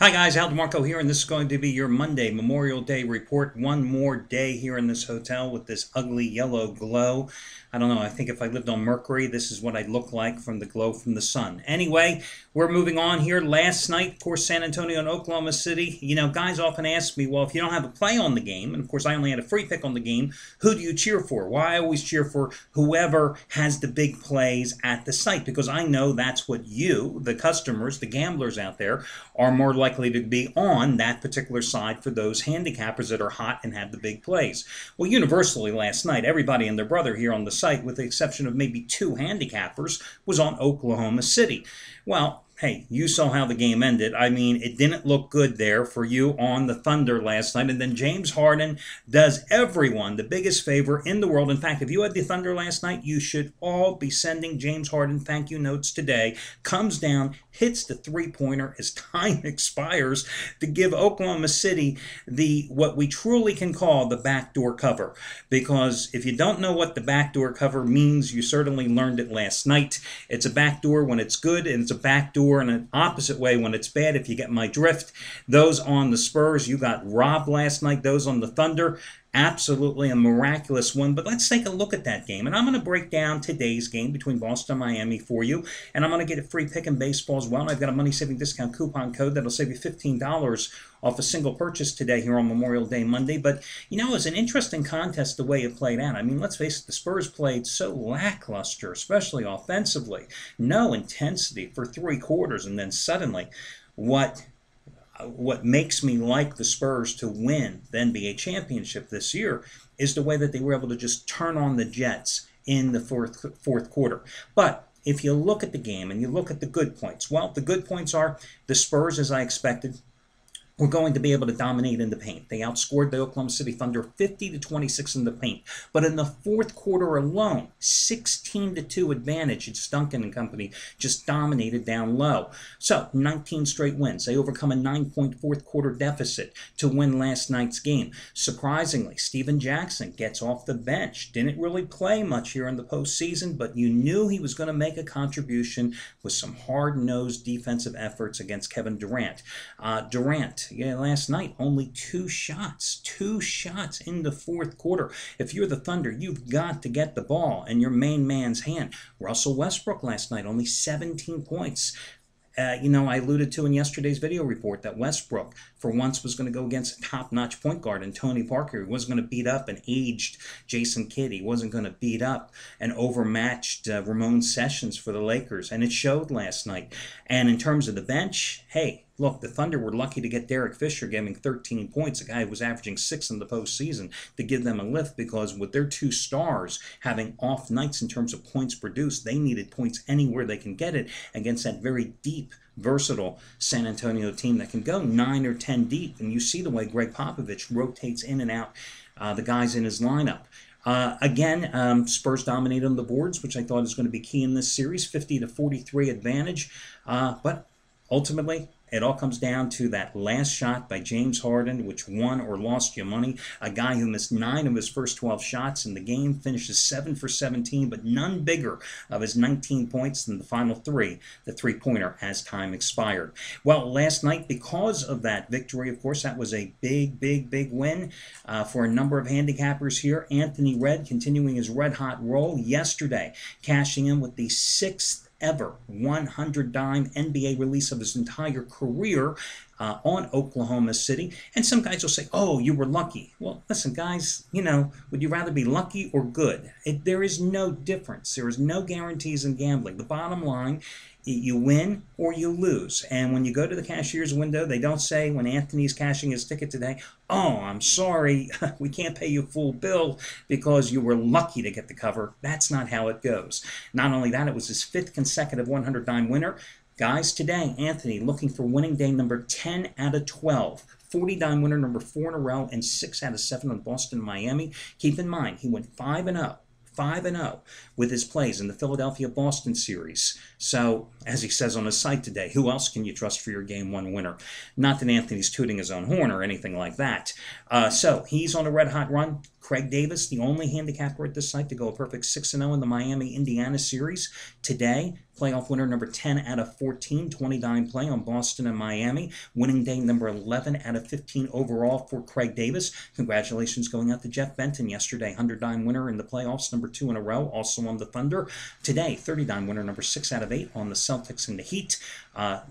Hi guys, Al DeMarco here, and this is going to be your Monday Memorial Day report. One more day here in this hotel with this ugly yellow glow. I don't know, I think if I lived on Mercury, this is what I'd look like from the glow from the sun. Anyway, we're moving on here. Last night, of course, San Antonio and Oklahoma City. You know, guys often ask me, well, if you don't have a play on the game, and of course I only had a free pick on the game, who do you cheer for? Well, I always cheer for whoever has the big plays at the site, because I know that's what you, the customers, the gamblers out there, are more likely to be on that particular side for those handicappers that are hot and have the big plays. Well, universally last night, everybody and their brother here on the site, with the exception of maybe two handicappers, was on Oklahoma City. Well, hey, you saw how the game ended. I mean, it didn't look good there for you on the Thunder last night. And then James Harden does everyone the biggest favor in the world. In fact, if you had the Thunder last night, you should all be sending James Harden thank you notes today. Comes down, hits the three-pointer as time expires to give Oklahoma City the what we truly can call the backdoor cover. Because if you don't know what the backdoor cover means, you certainly learned it last night. It's a backdoor when it's good, and it's a backdoor in an opposite way when it's bad, if you get my drift. Those on the Spurs, you got robbed last night. Those on the Thunder, absolutely a miraculous one. But let's take a look at that game. And I'm going to break down today's game between Boston and Miami for you. And I'm going to get a free pick in baseball as well. And I've got a money-saving discount coupon code that'll save you $15 off a single purchase today here on Memorial Day Monday. But, you know, it's an interesting contest the way it played out. I mean, let's face it, the Spurs played so lackluster, especially offensively. No intensity for three quarters. And then suddenly, what makes me like the Spurs to win the NBA championship this year is the way that they were able to just turn on the Jets in the fourth quarter. But if you look at the game and you look at the good points, well, the good points are the Spurs, as I expected, were going to be able to dominate in the paint. They outscored the Oklahoma City Thunder 50-26 in the paint. But in the fourth quarter alone, 16-2 advantage. It's Duncan and company just dominated down low. So 19 straight wins. They overcome a 9-point fourth quarter deficit to win last night's game. Surprisingly, Stephen Jackson gets off the bench. Didn't really play much here in the postseason, but you knew he was going to make a contribution with some hard-nosed defensive efforts against Kevin Durant. Last night, only two shots in the fourth quarter. If you're the Thunder, you've got to get the ball in your main man's hand. Russell Westbrook last night, only 17 points. I alluded to in yesterday's video report that Westbrook, for once, was going to go against a top-notch point guard in Tony Parker. He wasn't going to beat up an aged Jason Kidd. He wasn't going to beat up an overmatched Ramon Sessions for the Lakers, and it showed last night. And in terms of the bench, hey, look, the Thunder were lucky to get Derek Fisher giving 13 points, a guy who was averaging 6 in the postseason, to give them a lift, because with their two stars having off nights in terms of points produced, they needed points anywhere they can get it against that very deep, versatile San Antonio team that can go 9 or 10 deep. And you see the way Greg Popovich rotates in and out the guys in his lineup. Spurs dominated on the boards, which I thought is going to be key in this series, 50-43 advantage. But ultimately, it all comes down to that last shot by James Harden, which won or lost you money. A guy who missed 9 of his first 12 shots in the game, finishes 7 for 17, but none bigger of his 19 points than the final 3, the three-pointer, as time expired. Well, last night, because of that victory, of course, that was a big win for a number of handicappers here. Anthony Red continuing his red-hot roll yesterday, cashing in with the 6th ever 100-dime NBA release of his entire career on Oklahoma City. And some guys will say, oh, you were lucky. Well, listen, guys, would you rather be lucky or good? There is no difference. There is no guarantees in gambling. The bottom line, you win or you lose. And when you go to the cashier's window, they don't say, when Anthony's cashing his ticket today, oh, I'm sorry, we can't pay you full bill because you were lucky to get the cover. That's not how it goes. Not only that, it was his 5th consecutive 100-dime winner. Guys, today, Anthony looking for winning day number 10 out of 12. 40-dime winner number 4 in a row, and 6 out of 7 on Boston and Miami. Keep in mind, he went 5-0 with his plays in the Philadelphia-Boston series. So, as he says on his site today. Who else can you trust for your Game 1 winner? Not that Anthony's tooting his own horn or anything like that. So he's on a red-hot run. Craig Davis, the only handicapper at this site to go a perfect 6-0 in the Miami-Indiana series today. Playoff winner number 10 out of 14, 20-dime play on Boston and Miami. Winning day number 11 out of 15 overall for Craig Davis. Congratulations going out to Jeff Benton yesterday, 100-dime winner in the playoffs, number 2 in a row, also on the Thunder. Today, 30-dime winner number 6 out of 8 on the Celtics and the Heat.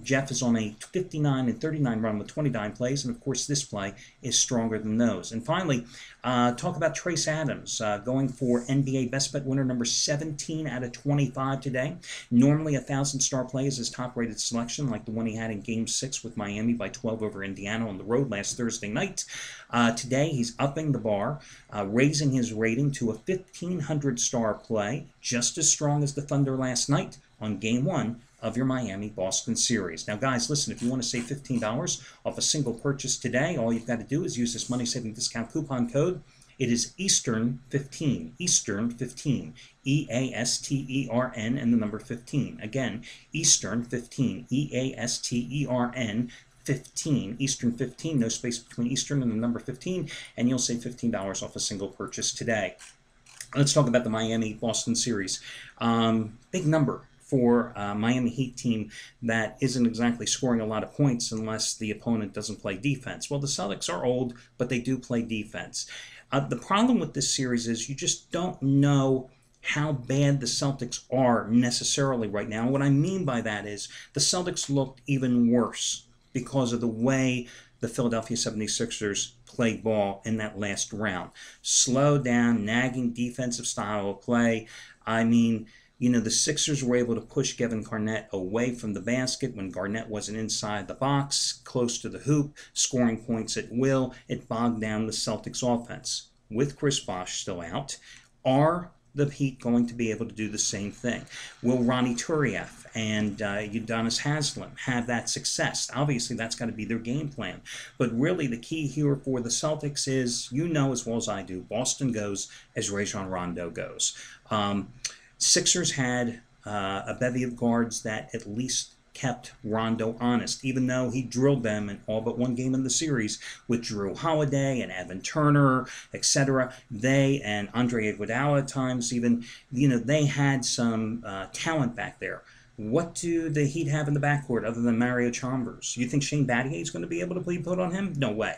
Jeff is on a 59 and 39 run with 20-dime plays, and of course this play is stronger than those. And finally, talk about Trace Adams going for NBA Best Bet winner number 17 out of 25 today. Normally a 1,000-star play is his top-rated selection, like the one he had in Game 6 with Miami by 12 over Indiana on the road last Thursday night. Today he's upping the bar, raising his rating to a 1,500-star play, just as strong as the Thunder last night on Game 1 of your Miami-Boston series. Now, guys, listen, if you want to save $15 off a single purchase today, all you've got to do is use this money-saving discount coupon code. It is Eastern15, Eastern15, E-A-S-T-E-R-N, and the number 15. Again, Eastern15, E-A-S-T-E-R-N, 15, Eastern 15, no space between Eastern and the number 15, and you'll save $15 off a single purchase today. Let's talk about the Miami-Boston series. Big number for a Miami Heat team that isn't exactly scoring a lot of points unless the opponent doesn't play defense. Well, the Celtics are old, but they do play defense. The problem with this series is you just don't know how bad the Celtics are necessarily right now. What I mean by that is the Celtics looked even worse because of the way the Philadelphia 76ers played ball in that last round. Slow down, nagging defensive style of play. I mean, you know, the Sixers were able to push Kevin Garnett away from the basket when Garnett wasn't inside the box, close to the hoop, scoring points at will. It bogged down the Celtics offense. With Chris Bosh still out, are the Heat going to be able to do the same thing? Will Ronny Turiaf and Udonis Haslem have that success? Obviously, that's got to be their game plan. But really, the key here for the Celtics is, you know as well as I do, Boston goes as Rajon Rondo goes. Sixers had a bevy of guards that at least kept Rondo honest, even though he drilled them in all but one game in the series with Drew Holiday and Evan Turner, etc. They and Andre Iguodala at times even, you know, they had some talent back there. What do the Heat have in the backcourt other than Mario Chalmers? You think Shane Battier is going to be able to be put on him? No way.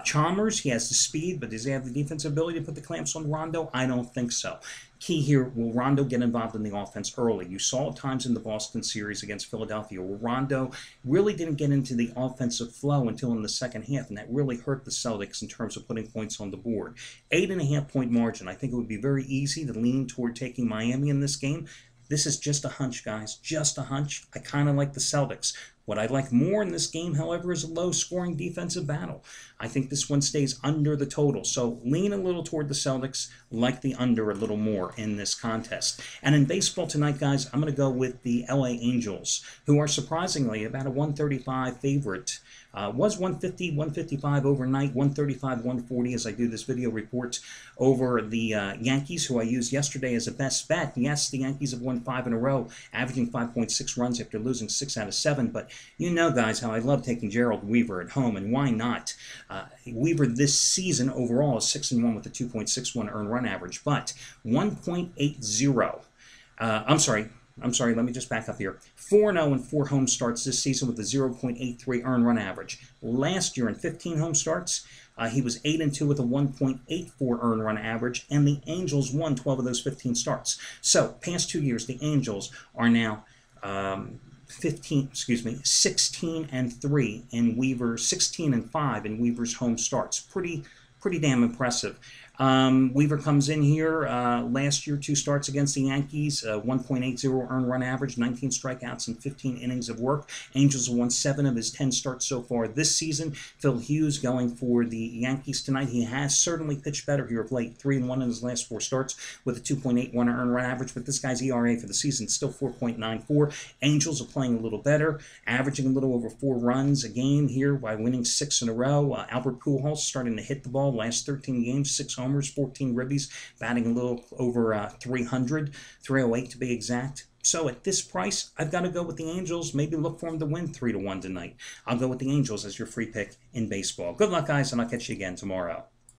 Chalmers, he has the speed, but does he have the defensive ability to put the clamps on Rondo? I don't think so. Key here, will Rondo get involved in the offense early? You saw at times in the Boston series against Philadelphia where Rondo really didn't get into the offensive flow until in the second half, and that really hurt the Celtics in terms of putting points on the board. 8.5-point margin. I think it would be very easy to lean toward taking Miami in this game. This is just a hunch, guys, just a hunch. I kind of like the Celtics. What I like more in this game, however, is a low-scoring defensive battle. I think this one stays under the total. So lean a little toward the Celtics, like the under a little more in this contest. And in baseball tonight, guys, I'm going to go with the LA Angels, who are surprisingly about a 135 favorite. Was 150, 155 overnight, 135, 140 as I do this video report over the Yankees, who I used yesterday as a best bet. Yes, the Yankees have won 5 in a row, averaging 5.6 runs after losing 6 out of 7. But you know, guys, how I love taking Gerald Weaver at home, and why not? Weaver this season overall is 6-1 with a 2.61 earned run average, but 1.80. I'm sorry, let me just back up here. 4-0 in 4 home starts this season with a 0.83 earned run average. Last year in 15 home starts, he was 8-2 with a 1.84 earned run average, and the Angels won 12 of those 15 starts. So, past 2 years, the Angels are now 16-3 in Weaver's 16-5 in Weaver's home starts. Pretty damn impressive. Weaver comes in here last year, 2 starts against the Yankees, 1.80 earned run average, 19 strikeouts and 15 innings of work. Angels have won 7 of his 10 starts so far this season. Phil Hughes going for the Yankees tonight. He has certainly pitched better here of late, 3-1 in his last 4 starts with a 2.81 earned run average, but this guy's ERA for the season is still 4.94. Angels are playing a little better, averaging a little over 4 runs a game here by winning 6 in a row. Albert Pujols starting to hit the ball last 13 games, 6 homers, 14 ribbies, batting a little over 300, 308 to be exact. So at this price, I've got to go with the Angels. Maybe look for them to win 3-1 tonight. I'll go with the Angels as your free pick in baseball. Good luck, guys, and I'll catch you again tomorrow.